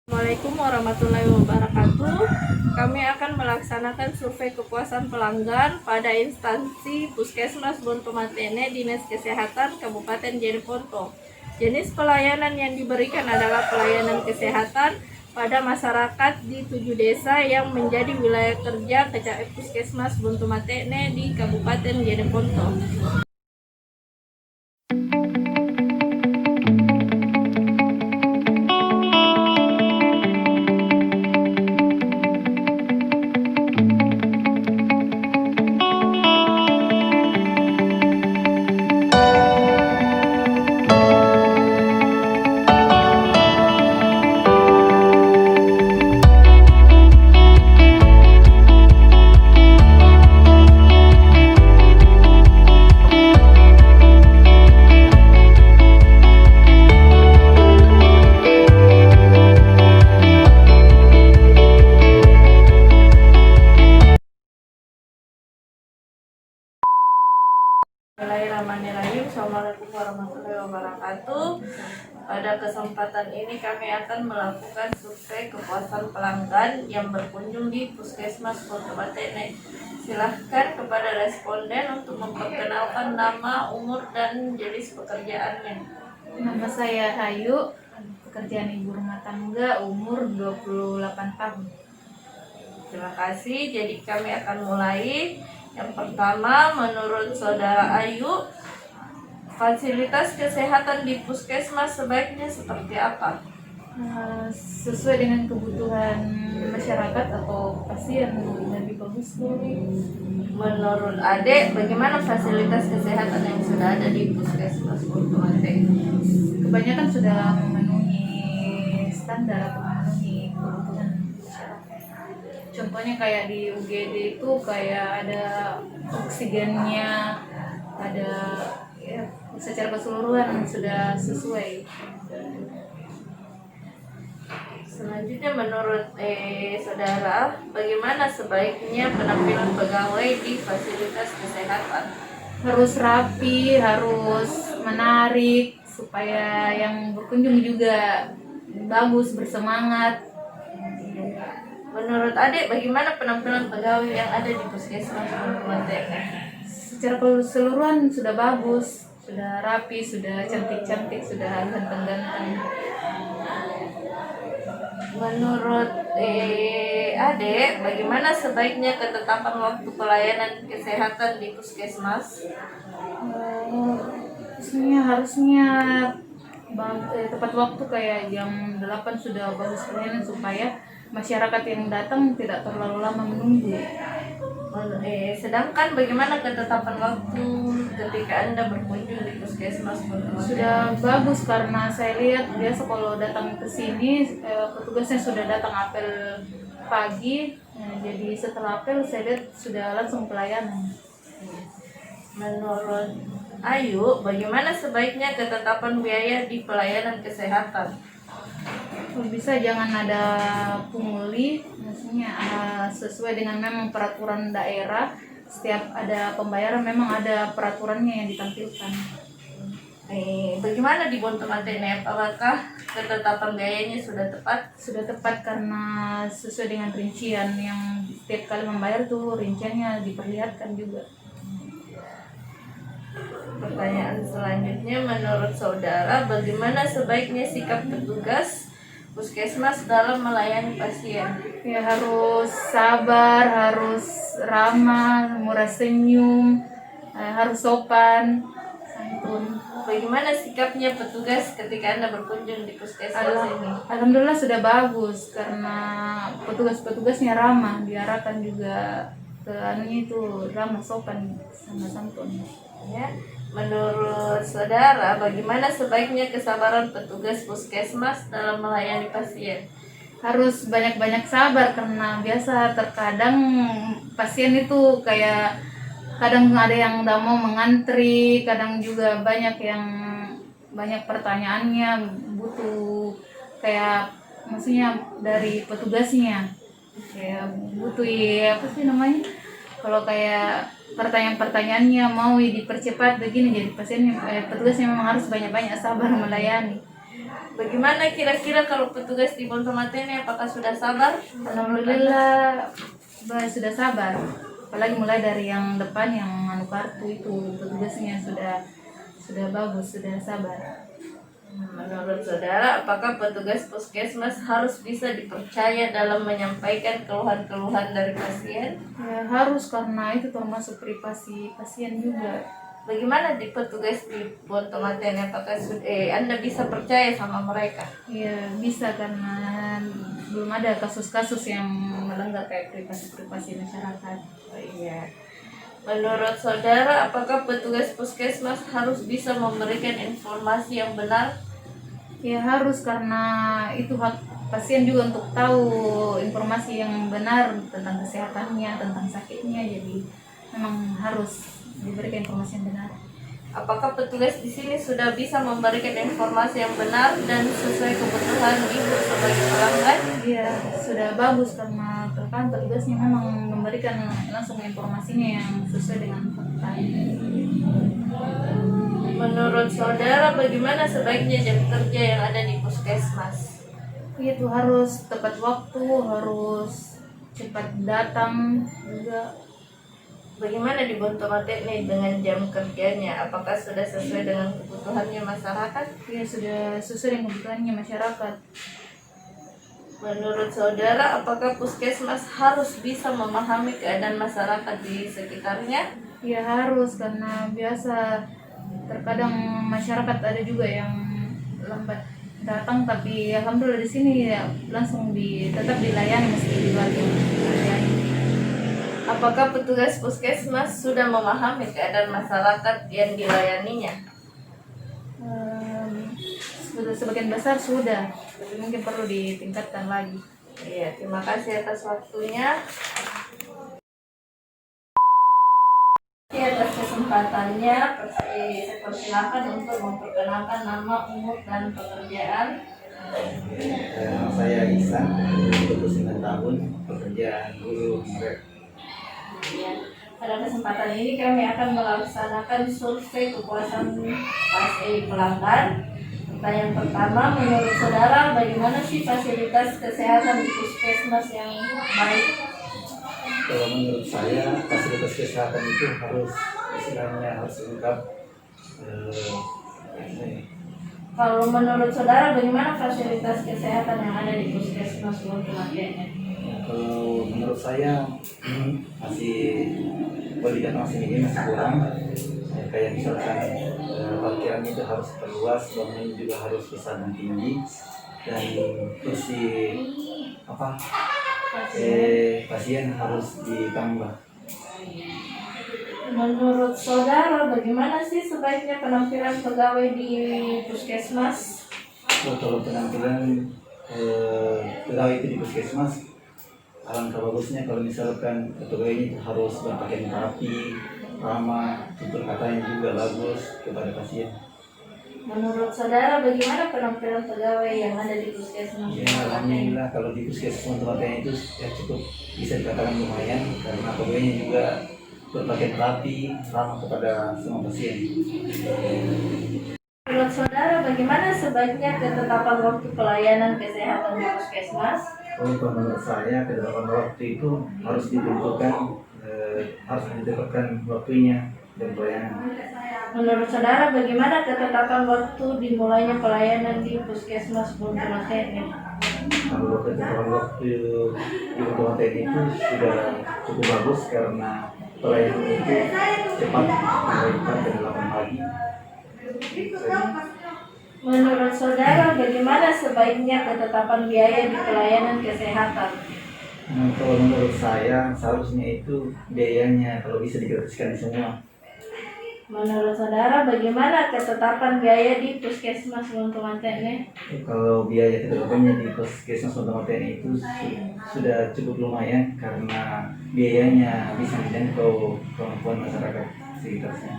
Assalamualaikum warahmatullahi wabarakatuh. Kami akan melaksanakan survei kepuasan pelanggan pada instansi Puskesmas Bontomatene Dinas Kesehatan Kabupaten Jeneponto. Jenis pelayanan yang diberikan adalah pelayanan kesehatan pada masyarakat di 7 desa yang menjadi wilayah kerja Puskesmas Bontomatene di Kabupaten Jeneponto. Bismillahirrahmanirrahim. Assalamualaikum warahmatullahi wabarakatuh. Pada kesempatan ini kami akan melakukan survei kepuasan pelanggan yang berkunjung di Puskesmas Bontomatene. Silahkan kepada responden untuk memperkenalkan nama, umur, dan jenis pekerjaannya. Nama saya Hayu, pekerjaan ibu rumah tangga, umur 28 tahun. Terima kasih. Jadi kami akan mulai. Yang pertama, menurut Saudara Ayu, fasilitas kesehatan di Puskesmas sebaiknya seperti apa? Sesuai dengan kebutuhan masyarakat atau pasien lebih bagus. Menurut Adek, bagaimana fasilitas kesehatan yang sudah ada di Puskesmas Bontomatene? Kebanyakan sudah memenuhi standar atau memenuhi kebutuhan masyarakat. Contohnya kayak di UGD itu kayak ada oksigennya, ada ya, secara keseluruhan sudah sesuai. Selanjutnya, menurut Saudara, bagaimana sebaiknya penampilan pegawai di fasilitas kesehatan? Harus rapi, harus menarik supaya yang berkunjung juga bagus, bersemangat. Menurut Adek, bagaimana penampilan pegawai yang ada di Puskesmas Bontomatene? Secara keseluruhan sudah bagus, sudah rapi, sudah cantik-cantik, sudah ganteng-ganteng. Menurut Adek, bagaimana sebaiknya ketetapan waktu pelayanan kesehatan di Puskesmas? Harusnya tepat waktu kayak jam 8 sudah bagus pelayanan supaya masyarakat yang datang tidak terlalu lama menunggu. Sedangkan bagaimana ketetapan waktu ketika Anda berkunjung di Puskesmas Bontomatene? Sudah bagus karena saya lihat biasa kalau datang ke sini petugasnya sudah datang apel pagi, jadi setelah apel saya lihat sudah langsung pelayanan. Menurut Ayu, bagaimana sebaiknya ketetapan biaya di pelayanan kesehatan? Bisa jangan ada pungli, maksudnya sesuai dengan memang peraturan daerah. Setiap ada pembayaran memang ada peraturannya yang ditampilkan. Bagaimana di Bontomatene? Apakah ketetapan biayanya sudah tepat? Sudah tepat karena sesuai dengan rincian yang setiap kali membayar tuh rinciannya diperlihatkan juga. Pertanyaan selanjutnya, menurut Saudara, bagaimana sebaiknya sikap petugas Puskesmas dalam melayani pasien? Ya harus sabar, harus ramah, murah senyum, harus sopan, santun. Bagaimana sikapnya petugas ketika Anda berkunjung di Puskesmas ini? Alhamdulillah sudah bagus karena petugas-petugasnya ramah, diarahkan juga ke itu ramah, sopan, sama santun. Ya. Menurut Saudara, bagaimana sebaiknya kesabaran petugas Puskesmas dalam melayani pasien? Harus banyak-banyak sabar karena biasa terkadang pasien itu kayak kadang ada yang tidak mau mengantri, kadang juga banyak yang banyak pertanyaannya, butuh kayak maksudnya dari petugasnya kayak butuh ya apa sih namanya, kalau kayak pertanyaan-pertanyaannya mau dipercepat begini, jadi pasiennya petugasnya memang harus banyak-banyak sabar melayani. Bagaimana kira-kira kalau petugas di Bontomatene, apakah sudah sabar? Alhamdulillah sudah sabar. Apalagi mulai dari yang depan yang anu kartu itu petugasnya sudah bagus, sudah sabar. Menurut saudara, apakah petugas puskesmas harus bisa dipercaya dalam menyampaikan keluhan-keluhan dari pasien? Ya harus, karena itu termasuk privasi pasien juga. Bagaimana di petugas di Bontomatene, apakah Anda bisa percaya sama mereka? Ya bisa, karena belum ada kasus-kasus yang melanggar kayak privasi masyarakat. Oh, iya. Menurut saudara, apakah petugas puskesmas harus bisa memberikan informasi yang benar? Ya harus, karena itu hak pasien juga untuk tahu informasi yang benar tentang kesehatannya, tentang sakitnya. Jadi memang harus diberikan informasi yang benar. Apakah petugas di sini sudah bisa memberikan informasi yang benar dan sesuai kebutuhan ibu sebagai pelanggan? Iya, sudah bagus, karena terkadang petugasnya memang memberikan langsung informasinya yang sesuai dengan fakta. Menurut saudara, bagaimana sebaiknya jam kerja yang ada di puskesmas? Itu harus tepat waktu, harus cepat datang juga. Bagaimana di Bontomatene dengan jam kerjanya? Apakah sudah sesuai dengan kebutuhannya masyarakat? Ya sudah sesuai dengan kebutuhannya masyarakat. Menurut saudara, apakah puskesmas harus bisa memahami keadaan masyarakat di sekitarnya? Ya harus, karena biasa terkadang masyarakat ada juga yang lambat datang, tapi alhamdulillah di sini ya langsung tetap dilayani meski di luar jam kerja. Apakah petugas puskesmas sudah memahami keadaan masyarakat yang dilayaninya? Sudah sebagian besar sudah, tapi mungkin perlu ditingkatkan lagi. Iya, terima kasih atas waktunya. Atas kesempatannya, saya persilakan untuk memperkenalkan nama, umur, dan pekerjaan. Nama saya Ihsan, 29 tahun, pekerjaan guru merek. Ya, pada kesempatan ini kami akan melaksanakan survei kepuasan pelanggan. Pertanyaan pertama, menurut saudara bagaimana sih fasilitas kesehatan di puskesmas yang baik? Kalau menurut saya fasilitas kesehatan itu harus istilahnya harus lengkap. Kalau menurut saudara bagaimana fasilitas kesehatan yang ada di puskesmas Bontomatene? Kalau menurut saya masih kualitas masih kurang. Kayak misalkan parkiran itu harus perluas, bangunan juga harus besar dan tinggi, dan kursi pasien harus ditambah. Menurut saudara bagaimana sih sebaiknya penampilan pegawai di puskesmas? Kalau penampilan pegawai itu di puskesmas, alangkah bagusnya kalau misalkan pegawainya itu harus berpakaian rapi, ramah, tutur katanya juga bagus kepada pasien. Menurut saudara bagaimana penampilan pegawai yang ada di puskesmas? Ya, alhamdulillah kalau di puskesmas tempatnya itu ya cukup bisa dikatakan lumayan, karena pegawainya juga berpakaian rapi, ramah kepada semua pasien. Menurut saudara bagaimana sebaiknya ketetapan waktu pelayanan kesehatan di puskesmas? Kalau menurut saya ketetapan waktu itu harus ditetapkan waktunya dan pelayanan. Menurut saudara bagaimana ketetapan waktu dimulainya pelayanan di puskesmas Bontomatene? Kalau ketetapan waktu di Bontomatene itu sudah cukup bagus, karena pelayanan itu cepat, mulai jam 8 pagi. Menurut saudara bagaimana sebaiknya ketetapan biaya di pelayanan kesehatan? Kalau menurut saya seharusnya itu biayanya kalau bisa digratiskan semua. Menurut saudara bagaimana ketetapan biaya di puskesmas Bontomatene? Kalau biaya ketetapannya di puskesmas Bontomatene itu sudah cukup lumayan, karena biayanya bisa menjangkau kemampuan masyarakat sekitarnya.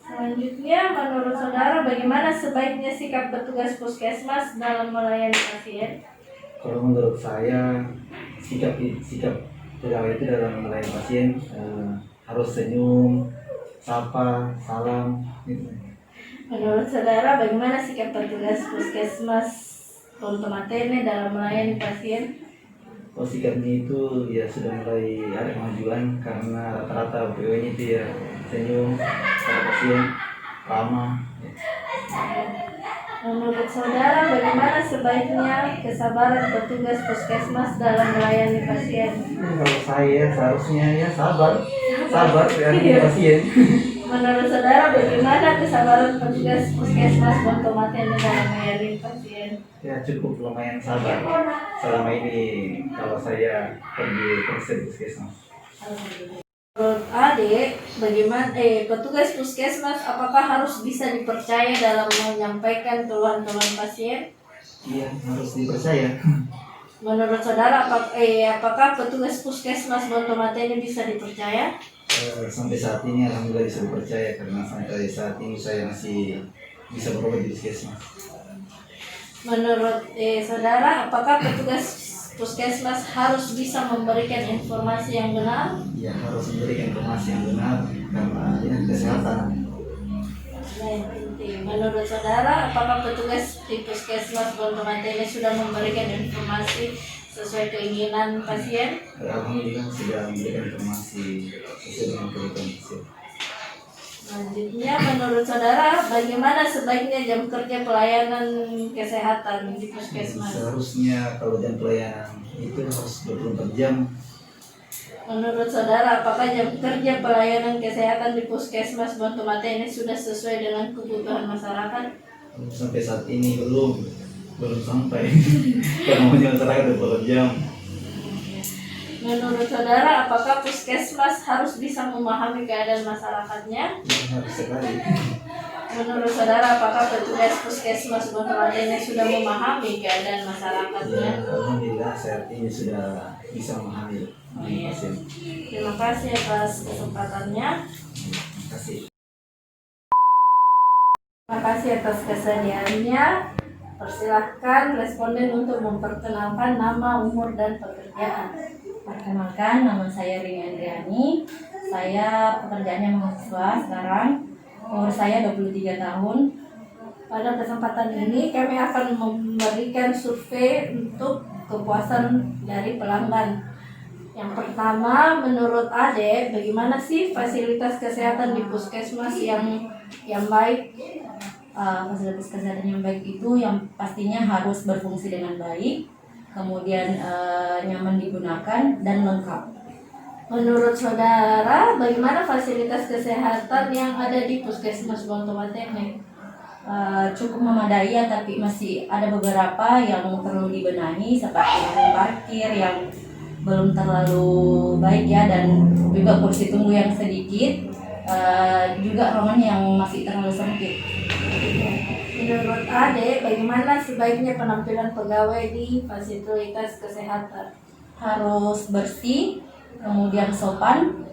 Selanjutnya, menurut saudara bagaimana sebaiknya sikap petugas puskesmas dalam melayani pasien? Kalau menurut saya sikap pegawai itu dalam melayani pasien harus senyum, sapa, salam gitu. Menurut saudara, bagaimana sikap petugas puskesmas Ponto Matene dalam melayani pasien? Oh, sikapnya itu ya sudah mulai ada kemajuan karena rata-rata PW itu ya senyum pada pasien, ramah. Menurut saudara, bagaimana sebaiknya kesabaran petugas puskesmas dalam melayani pasien? Kalau saya seharusnya ya sabar ya pasien. Menurut saudara, bagaimana kesabaran petugas puskesmas Ponto Matene dalam melayani pasien? Ya cukup lumayan sabar selama ini kalau saya pergi ke puskesmas. Menurut Ade, bagaimana petugas puskesmas apakah harus bisa dipercaya dalam menyampaikan keluhan-keluhan pasien? Iya, harus dipercaya. Menurut saudara, apakah petugas puskesmas Ponto Matene bisa dipercaya? Sampai saat ini alhamdulillah bisa dipercaya karena sampai saat ini saya masih bisa berobat di puskesmas. Menurut saudara, apakah petugas puskesmas harus bisa memberikan informasi yang benar? Ya harus memberikan informasi yang benar karena ini kesehatan. Nah, yang penting. Menurut saudara, apakah petugas di puskesmas Ponto Matene sudah memberikan informasi sesuai keinginan pasien? Alhamdulillah sudah memberikan informasi sesuai dengan kebutuhan pasien. Selanjutnya, menurut saudara, bagaimana sebaiknya jam kerja pelayanan kesehatan di puskesmas? Seharusnya kalau jam pelayanan itu harus 24 jam. Menurut saudara, apakah jam kerja pelayanan kesehatan di puskesmas Ponto Matene sudah sesuai dengan kebutuhan masyarakat? Sampai saat ini belum sampai. Karena maunya masyarakat 24 jam. Menurut saudara, apakah puskesmas harus bisa memahami keadaan masyarakatnya? Ya, harus sekali. Menurut saudara, apakah petugas puskesmas Ponto Matene sudah memahami keadaan masyarakatnya? Ya, alhamdulillah saat ini sudah bisa memahami pasien. Terima kasih atas kesempatannya. Terima kasih. Terima kasih atas kesediaannya. Persilahkan responden untuk memperkenalkan nama, umur, dan pekerjaan. Perkenalkan, nama saya Rini Andriani. Saya pekerjaannya mahasiswa sekarang. Umur saya 23 tahun. Pada kesempatan ini kami akan memberikan survei untuk kepuasan dari pelanggan. Yang pertama, menurut Ade, bagaimana sih fasilitas kesehatan di puskesmas yang baik? Fasilitas kesehatan yang baik itu yang pastinya harus berfungsi dengan baik, kemudian nyaman digunakan dan lengkap. Menurut saudara, bagaimana fasilitas kesehatan yang ada di puskesmas Ponto Matene? Cukup memadai ya, tapi masih ada beberapa yang perlu dibenahi seperti ruang parkir yang belum terlalu baik ya, dan juga kursi tunggu yang sedikit, juga ruangan yang masih terlalu sempit. Menurut Ade, bagaimana sebaiknya penampilan pegawai di fasilitas kesehatan? Harus bersih, kemudian sopan,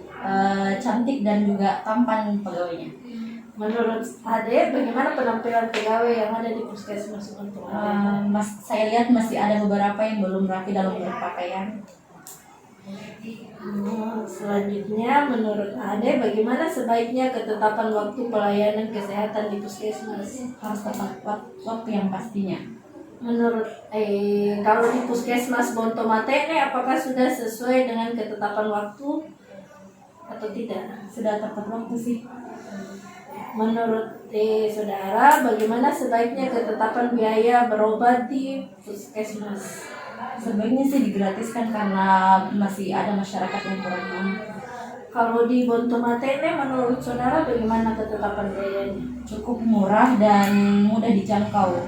cantik, dan juga tampan pegawainya. Menurut Ade, bagaimana penampilan pegawai yang ada di puskesmas Ponto Matene? Saya lihat masih ada beberapa yang belum rapi dalam berpakaian. Selanjutnya, menurut Ade, bagaimana sebaiknya ketetapan waktu pelayanan kesehatan di puskesmas? Harus tepat waktu yang pastinya. Menurut kalau di puskesmas Ponto Matene, apakah sudah sesuai dengan ketetapan waktu atau tidak? Sudah tepat waktu sih. Menurut saudara, bagaimana sebaiknya ketetapan biaya berobat di puskesmas? Sebaiknya sih digratiskan karena masih ada masyarakat yang kurang mampu. Kalau di Ponto Matene, menurut saudara bagaimana ketetapan biayanya? Cukup murah dan mudah dijangkau.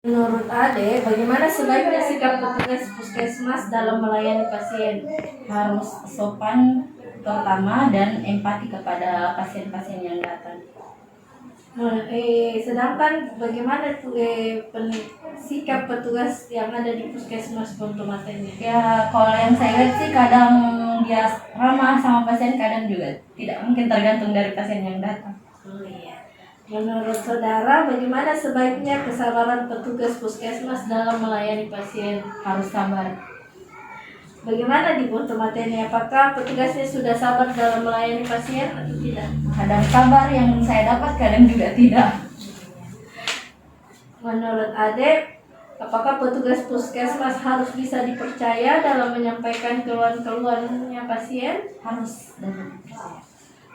Menurut Ade, bagaimana sebaiknya sikap petugas puskesmas dalam melayani pasien? Harus sopan terutama dan empati kepada pasien-pasien yang datang. Sedangkan bagaimana sikap petugas yang ada di puskesmas Ponto Matene? Ya, kalau yang saya lihat sih kadang dia ramah sama pasien, kadang juga tidak, mungkin tergantung dari pasien yang datang. Oh iya. Menurut saudara, bagaimana sebaiknya kesabaran petugas puskesmas dalam melayani pasien? Harus sabar. Bagaimana di Ponto Matene? Apakah petugasnya sudah sabar dalam melayani pasien atau tidak? Kadang sabar yang saya dapat, kadang juga tidak. Menurut Ade, apakah petugas puskesmas harus bisa dipercaya dalam menyampaikan keluhan-keluhannya pasien? Harus dapat.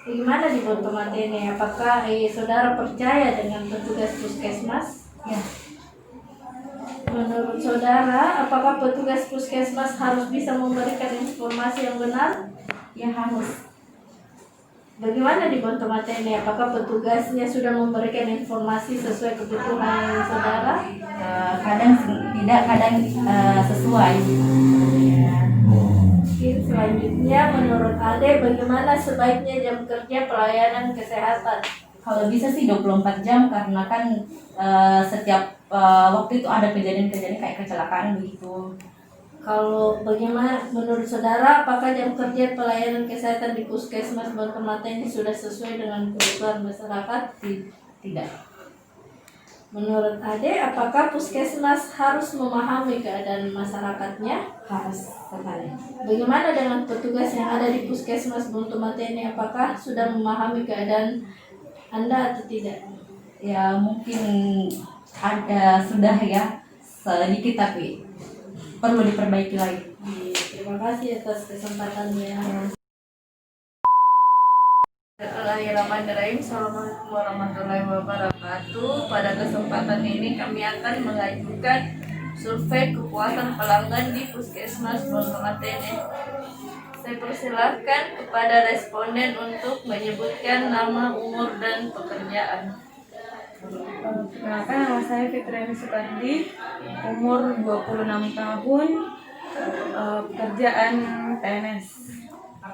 Bagaimana di Ponto Matene? Apakah saudara percaya dengan petugas puskesmas? Ya, Menurut saudara, apakah petugas puskesmas harus bisa memberikan informasi yang benar? ya harus. Bagaimana di Ponto Matene? Apakah petugasnya sudah memberikan informasi sesuai kebutuhan saudara? Kadang tidak, kadang sesuai. Mungkin selanjutnya, menurut Ade, bagaimana sebaiknya jam kerja pelayanan kesehatan? Kalau bisa sih 24 jam, karena kan setiap waktu itu ada kejadian-kejadian kayak kecelakaan begitu. Kalau bagaimana menurut saudara, apakah jam kerja pelayanan kesehatan di puskesmas Ponto Matene sudah sesuai dengan kebutuhan masyarakat? Tidak. Menurut Ade, apakah puskesmas harus memahami keadaan masyarakatnya? Harus sekali. Bagaimana dengan petugas yang ada di puskesmas Ponto Matene? Apakah sudah memahami keadaan Anda atau tidak? Ya mungkin ada sudah ya, sedikit tapi perlu diperbaiki lagi. Terima kasih atas kesempatannya. Bismillahirrahmanirrahim. Assalamualaikum warahmatullahi wabarakatuh. Pada kesempatan ini kami akan mengajukan survei kepuasan pelanggan di Puskesmas Ponto Matene. Saya persilahkan kepada responden untuk menyebutkan nama, umur, dan pekerjaan. Perkenalkan, nama saya Fitriani Sukandi, umur 26 tahun, pekerjaan PNS.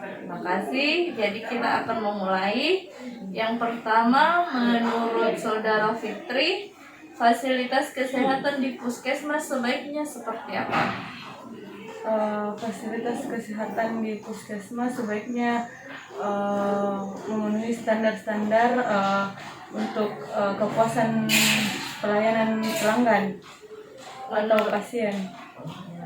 Terima kasih. Jadi kita akan memulai. Yang pertama, menurut saudara Fitri, fasilitas kesehatan di puskesmas sebaiknya seperti apa? Fasilitas kesehatan di puskesmas sebaiknya memenuhi standar-standar untuk kepuasan pelayanan pelanggan atau pasien.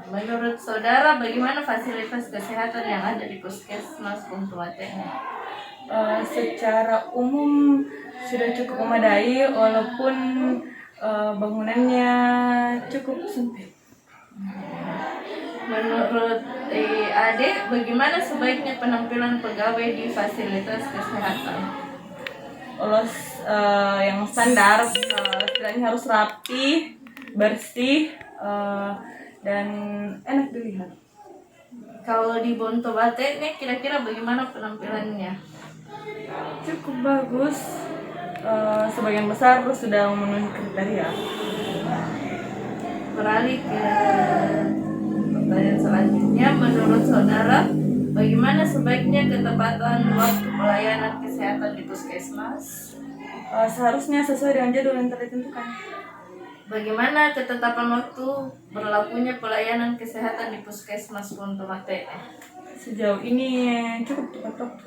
Menurut saudara, bagaimana fasilitas kesehatan yang ada di puskesmas Ponto Matene? Secara umum sudah cukup memadai, walaupun bangunannya cukup sempit. Menurut Ade, bagaimana sebaiknya penampilan pegawai di fasilitas kesehatan? Yang standar, istilahnya harus rapi, bersih, dan enak dilihat. Kalau di Ponto Matene, kira-kira bagaimana penampilannya? Cukup bagus, sebagian besar sudah memenuhi kriteria. Beralih ke pertanyaan selanjutnya, menurut saudara, bagaimana sebaiknya ketepatan waktu pelayanan kesehatan di puskesmas? Seharusnya sesuai dengan jadwal yang telah ditentukan. Bagaimana ketetapan waktu berlakunya pelayanan kesehatan di puskesmas Ponto Matene? Sejauh ini cukup tepat waktu.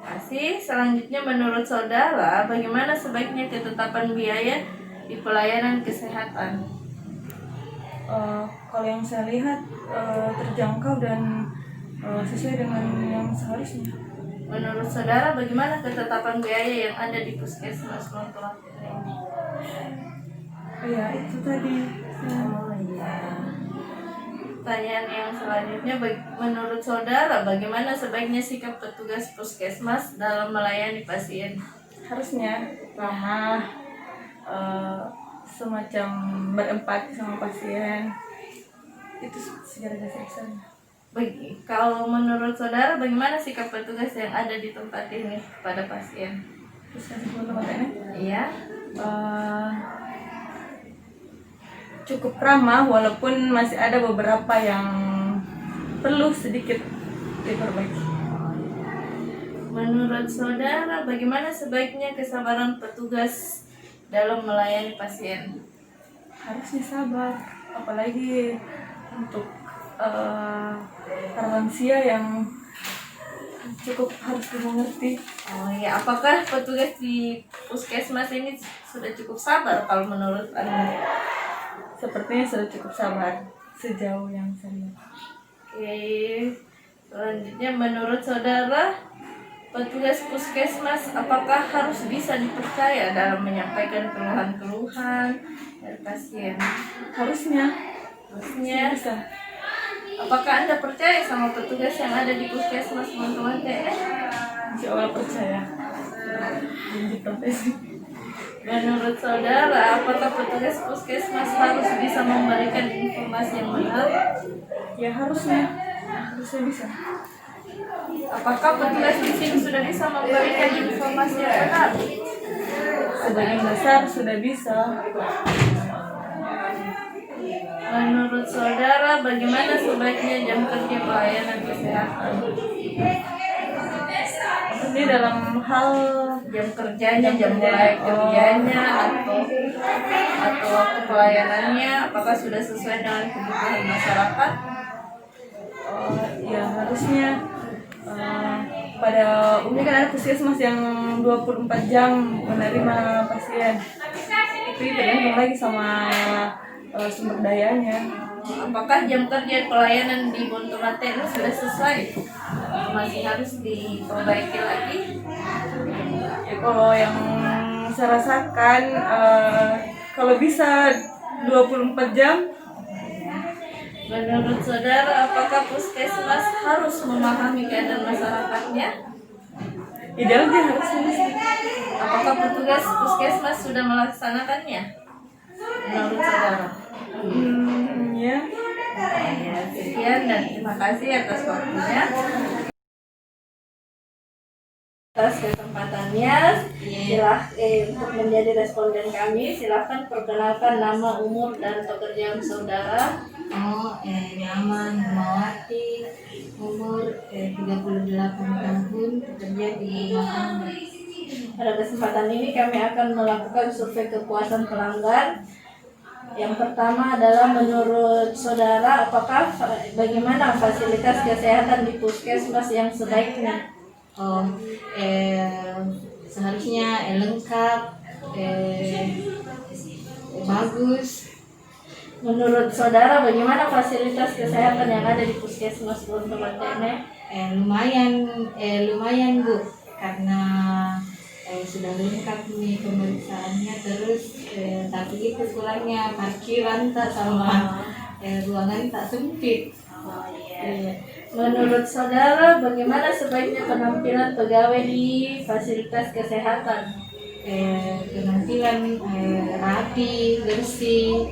Masih selanjutnya, menurut saudara, bagaimana sebaiknya ketetapan biaya di pelayanan kesehatan? Kalau yang saya lihat terjangkau dan sesuai dengan yang seharusnya. Menurut saudara, bagaimana ketetapan biaya yang ada di puskesmas Ponto Matene? Ya itu tadi. Oh iya. Pertanyaan yang selanjutnya, menurut saudara, bagaimana sebaiknya sikap petugas puskesmas dalam melayani pasien? Harusnya ramah, semacam berempati sama pasien. Itu secara dasar-dasarnya. Kalau menurut saudara, bagaimana sikap petugas yang ada di tempat ini kepada pasien? Puskesmas Ponto Matene Iya. cukup ramah, walaupun masih ada beberapa yang perlu sedikit diperbaiki. Menurut saudara, bagaimana sebaiknya kesabaran petugas dalam melayani pasien? Harusnya sabar, apalagi untuk para lansia yang cukup harus dimengerti. Oh iya, apakah petugas di puskesmas ini sudah cukup sabar kalau menurut Anda? Sepertinya sudah cukup sabar sejauh yang saya lihat. Oke, selanjutnya menurut saudara, petugas puskesmas apakah harus bisa dipercaya dalam menyampaikan keluhan-keluhan dari pasien? Harusnya Harusnya. Apakah Anda percaya sama petugas yang ada di puskesmas, teman-teman TNI? insya Allah percaya. Jadi profesi. Menurut saudara, apakah petugas puskesmas harus bisa memberikan informasi yang benar? Ya harusnya bisa. Apakah petugas di sini sudah bisa memberikan informasi yang benar? Sebagian besar sudah bisa. Menurut saudara, bagaimana sebaiknya jam kerja pelayanan kesehatan? Ini dalam hal Jam kerjanya, jam mulai kerjanya, atau waktu pelayanannya, apakah sudah sesuai dengan kebutuhan masyarakat? ya harusnya pada umumnya kan ada puskesmas yang 24 jam menerima pasien. Itu tergantung lagi sama sumber dayanya. Apakah jam kerja pelayanan di Bonto Mateno sudah sesuai? Masih harus diperbaiki lagi? Ya, kalau yang saya rasakan kalau bisa 24 jam. Menurut saudara, apakah puskesmas harus memahami keadaan masyarakatnya? Idealnya harusnya bisa. Apakah petugas puskesmas sudah melaksanakannya? Menurut saudara? Ya. Ya, sekian dan terima kasih atas waktunya. Atas kesempatannya, untuk menjadi responden kami, silahkan perkenalkan nama, umur, dan pekerjaan saudara. Nyaman Hermawati, umur 38 tahun, bekerja di Makassar. Pada kesempatan ini kami akan melakukan survei kepuasan pelanggan. Yang pertama adalah menurut saudara, bagaimana fasilitas kesehatan di puskesmas yang sebaiknya? Seharusnya lengkap, bagus. Menurut saudara, bagaimana fasilitas kesehatan yang ada di puskesmas Bonto Matene? Lumayan Bu, karena sudah lengkap nih pemeriksaannya, terus tapi itu kurangnya parkiran tak sama ruangan tak sempit. Menurut saudara, bagaimana sebaiknya penampilan pegawai di fasilitas kesehatan? Penampilan rapi, bersih,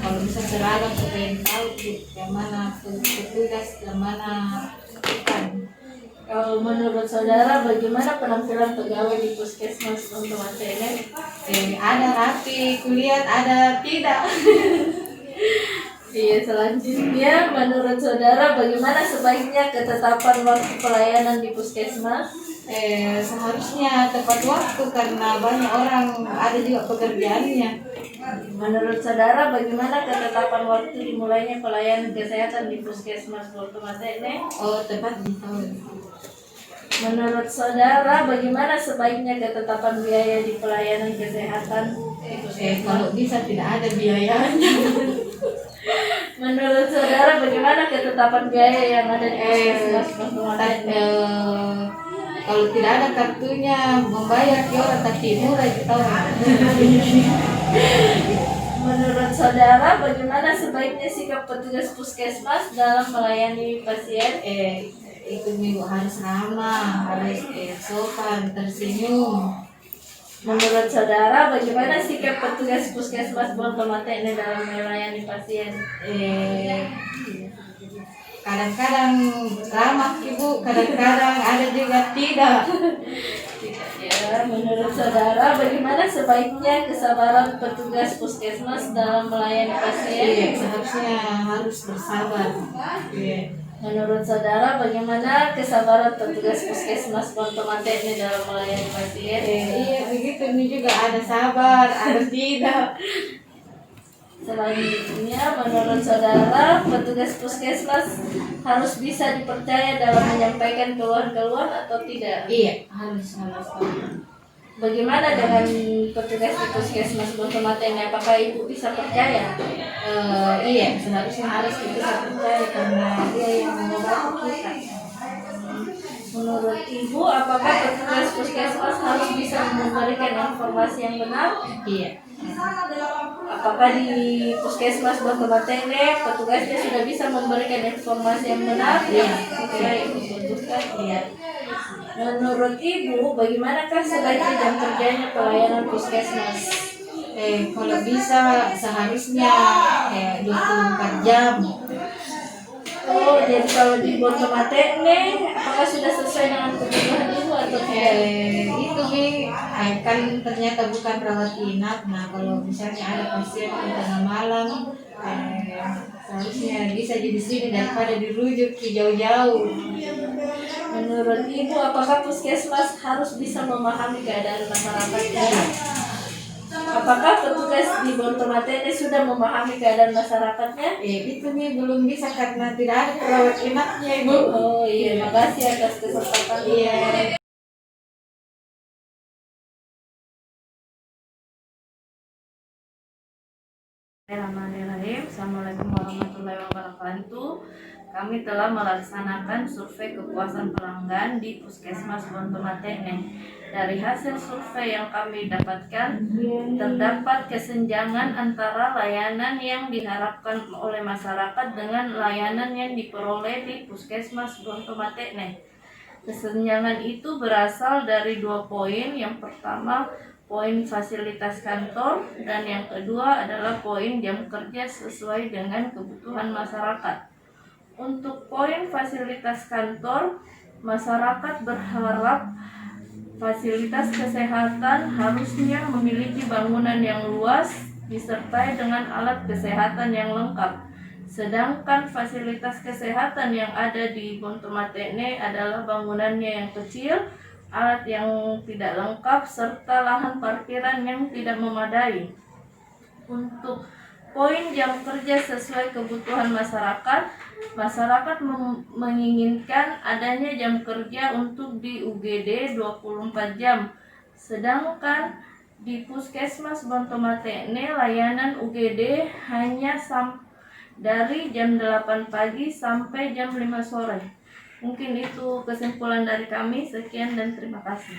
kalau bisa seragam supaya tahu yang mana petugas, yang mana bukan. Kalau menurut saudara, bagaimana penampilan pegawai di puskesmas Bonto Matene? Ada rapi, kulihat ada tidak. Iya, selanjutnya menurut saudara, bagaimana sebaiknya ketetapan waktu pelayanan di puskesmas? Seharusnya tepat waktu karena banyak orang ada juga pekerjaannya. Menurut saudara, bagaimana ketetapan waktu dimulainya pelayanan kesehatan di puskesmas Bonto Matene? Tepat di tahun. Menurut saudara, bagaimana sebaiknya ketetapan biaya di pelayanan kesehatan di puskesmas? Kalau bisa tidak ada biayanya. Menurut saudara, bagaimana ketetapan biaya yang ada di puskesmas Bonto Matene? Kalau tidak ada kartunya membayar orang tapi murah kita. Menurut saudara, bagaimana sebaiknya sikap petugas puskesmas dalam melayani pasien? Itu minggu harus ramah, harus sopan, tersenyum. Menurut saudara, bagaimana sikap petugas puskesmas Bonto Matene dalam melayani pasien? Kadang-kadang ramah Ibu, kadang-kadang ada juga tidak. Ya, menurut saudara, bagaimana sebaiknya kesabaran petugas puskesmas dalam melayani pasien? Seharusnya harus bersabar. Menurut saudara, bagaimana kesabaran petugas puskesmas Bonto Matene dalam melayani pasien? Begitu ini juga ada sabar, ada tidak. Selanjutnya, menurut saudara, petugas puskesmas harus bisa dipercaya dalam menyampaikan keluhan-keluhan atau tidak? Iya, harus. Bagaimana dengan petugas di puskesmas Bontomatene? Apakah ibu bisa percaya? Iya, seharusnya harus kita percaya karena dia yang mengobati kita. Menurut ibu, apakah petugas puskesmas harus bisa memberikan informasi yang benar? Iya. Apakah di puskesmas Bontomatene petugasnya sudah bisa memberikan informasi yang benar? Iya. Baik, dibutuhkan. Iya. Menurut ibu, bagaimanakah sebaiknya jam kerjanya pelayanan puskesmas? Kalau bisa seharusnya 24 jam. Oh, jadi kalau di Bontomatene, apakah sudah sesuai dengan kebutuhan ibu atau tidak? Itu kan ternyata bukan rawat inap. Nah, kalau misalnya ada pasien di tengah malam, seharusnya bisa di sini daripada dirujuk ke jauh-jauh. Menurut ibu, apakah puskesmas harus bisa memahami keadaan masyarakatnya? Apakah petugas di Bontomatene sudah memahami keadaan masyarakatnya? Itu belum bisa karena tidak ada rawat inapnya, Ibu. Oh iya, makasih atas kesempatan. Iya. Bismillahirrahmanirrahim. Assalamualaikum warahmatullahi wabarakatuh. Kami telah melaksanakan survei kepuasan pelanggan di Puskesmas Bontomatene. Dari hasil survei yang kami dapatkan, terdapat kesenjangan antara layanan yang diharapkan oleh masyarakat dengan layanan yang diperoleh di Puskesmas Bontomatene. Kesenjangan itu berasal dari 2 poin. Yang pertama, poin fasilitas kantor, dan yang kedua adalah poin jam kerja sesuai dengan kebutuhan masyarakat. Untuk poin fasilitas kantor, masyarakat berharap fasilitas kesehatan harusnya memiliki bangunan yang luas disertai dengan alat kesehatan yang lengkap. Sedangkan fasilitas kesehatan yang ada di Bontomatene adalah bangunannya yang kecil, alat yang tidak lengkap, serta lahan parkiran yang tidak memadai. Untuk poin jam kerja sesuai kebutuhan masyarakat, masyarakat menginginkan adanya jam kerja untuk di UGD 24 jam. Sedangkan di Puskesmas Bontomatene layanan UGD hanya dari jam 8 pagi sampai jam 5 sore. Mungkin itu kesimpulan dari kami. Sekian dan terima kasih.